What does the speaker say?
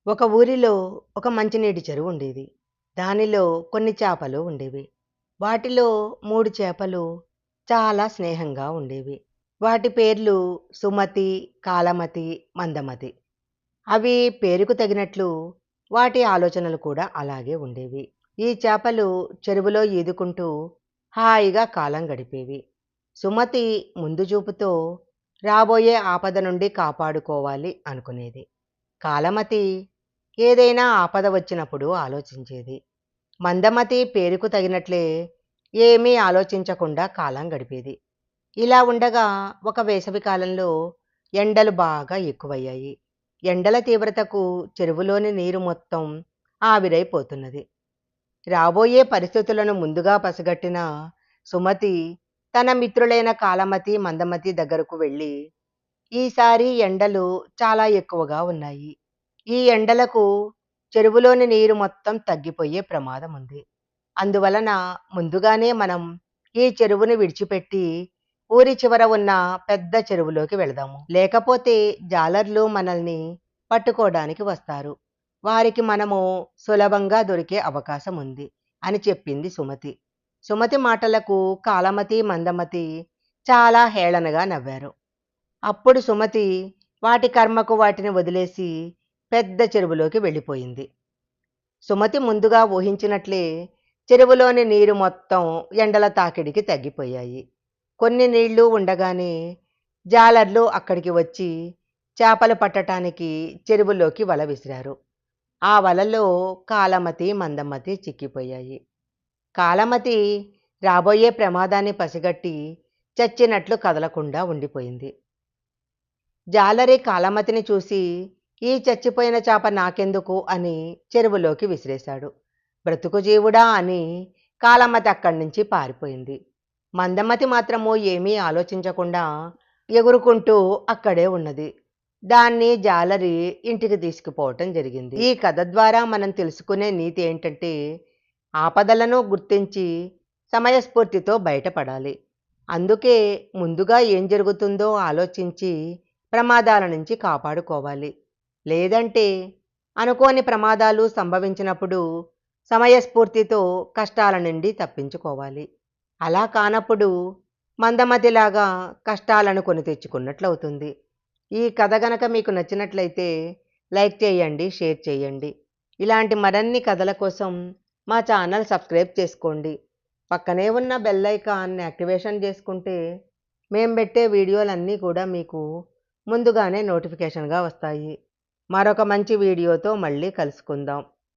ఒక ఊరిలో ఒక మంచినీటి చెరువు ఉండేది. దానిలో కొన్ని చేపలు ఉండేవి. వాటిలో 3 చేపలు చాలా స్నేహంగా ఉండేవి. వాటి పేర్లు సుమతి, కాలమతి, మందమతి. అవి పేరుకు తగినట్లు వాటి ఆలోచనలు కూడా అలాగే ఉండేవి. ఈ చేపలు చెరువులో ఈదుకుంటూ హాయిగా కాలం గడిపేవి. సుమతి ముందు చూపుతో రాబోయే ఆపద నుండి కాపాడుకోవాలి అనుకునేది. కాలమతి ఏదైనా ఆపద వచ్చినప్పుడు ఆలోచించేది. మందమతి పేరుకు తగినట్లే ఏమీ ఆలోచించకుండా కాలం గడిపేది. ఇలా ఉండగా ఒక వేసవి కాలంలో ఎండలు బాగా ఎక్కువయ్యాయి. ఎండల తీవ్రతకు చెరువులోని నీరు మొత్తం ఆవిరైపోతున్నది. రాబోయే పరిస్థితులను ముందుగా పసిగట్టిన సుమతి తన మిత్రులైన కాలమతి, మందమతి దగ్గరకు వెళ్ళి, ఈసారి ఎండలు చాలా ఎక్కువగా ఉన్నాయి. ఈ ఎండలకు చెరువులోని నీరు మొత్తం తగ్గిపోయే ప్రమాదం ఉంది. అందువలన ముందుగానే మనం ఈ చెరువుని విడిచిపెట్టి ఊరి చివర ఉన్న పెద్ద చెరువులోకి వెళదాము. లేకపోతే జాలర్లు మనల్ని పట్టుకోవడానికి వస్తారు. వారికి మనము సులభంగా దొరికే అవకాశం ఉంది అని చెప్పింది సుమతి. సుమతి మాటలకు కాలమతి, మందమతి చాలా హేళనగా నవ్వారు. అప్పుడు సుమతి వాటి కర్మకు వాటిని వదిలేసి పెద్ద చెరువులోకి వెళ్ళిపోయింది. సుమతి ముందుగా ఊహించినట్లే చెరువులోని నీరు మొత్తం ఎండల తాకిడికి తగ్గిపోయాయి. కొన్ని నీళ్లు ఉండగానే జాలర్లు అక్కడికి వచ్చి చేపలు పట్టటానికి చెరువులోకి వల విసిరారు. ఆ వలలో కాలమతి, మందమతి చిక్కిపోయాయి. కాలమతి రాబోయే ప్రమాదాన్ని పసిగట్టి చచ్చినట్లు కదలకుండా ఉండిపోయింది. జాలరి కాలమతిని చూసి, ఈ చచ్చిపోయిన చేప నాకెందుకు అని చెరువులోకి విసిరేశాడు. బ్రతుకు జీవుడా అని కాలమతి అక్కడి నుంచి పారిపోయింది. మందమతి మాత్రము ఏమీ ఆలోచించకుండా ఎగురుకుంటూ అక్కడే ఉన్నది. దాన్ని జాలరి ఇంటికి తీసుకుపోవటం జరిగింది. ఈ కథ ద్వారా మనం తెలుసుకునే నీతి ఏంటంటే, ఆపదలను గుర్తించి సమయస్ఫూర్తితో బయటపడాలి. అందుకే ముందుగా ఏం జరుగుతుందో ఆలోచించి ప్రమాదాల నుంచి కాపాడుకోవాలి. లేదంటే అనుకోని ప్రమాదాలు సంభవించినప్పుడు సమయస్ఫూర్తితో కష్టాల నుండి తప్పించుకోవాలి. అలా కానప్పుడు మందమతిలాగా కష్టాలను కొని తెచ్చుకున్నట్లవుతుంది. ఈ కథ గనక మీకు నచ్చినట్లయితే లైక్ చేయండి, షేర్ చేయండి. ఇలాంటి మరిన్ని కథల కోసం మా ఛానల్ సబ్స్క్రైబ్ చేసుకోండి. పక్కనే ఉన్న బెల్ ఐకాన్ని యాక్టివేషన్ చేసుకుంటే మేము పెట్టే వీడియోలన్నీ కూడా మీకు ముందుగానే నోటిఫికేషన్గా వస్తాయి. మరొక మంచి వీడియోతో మళ్ళీ కలుసుకుందాం.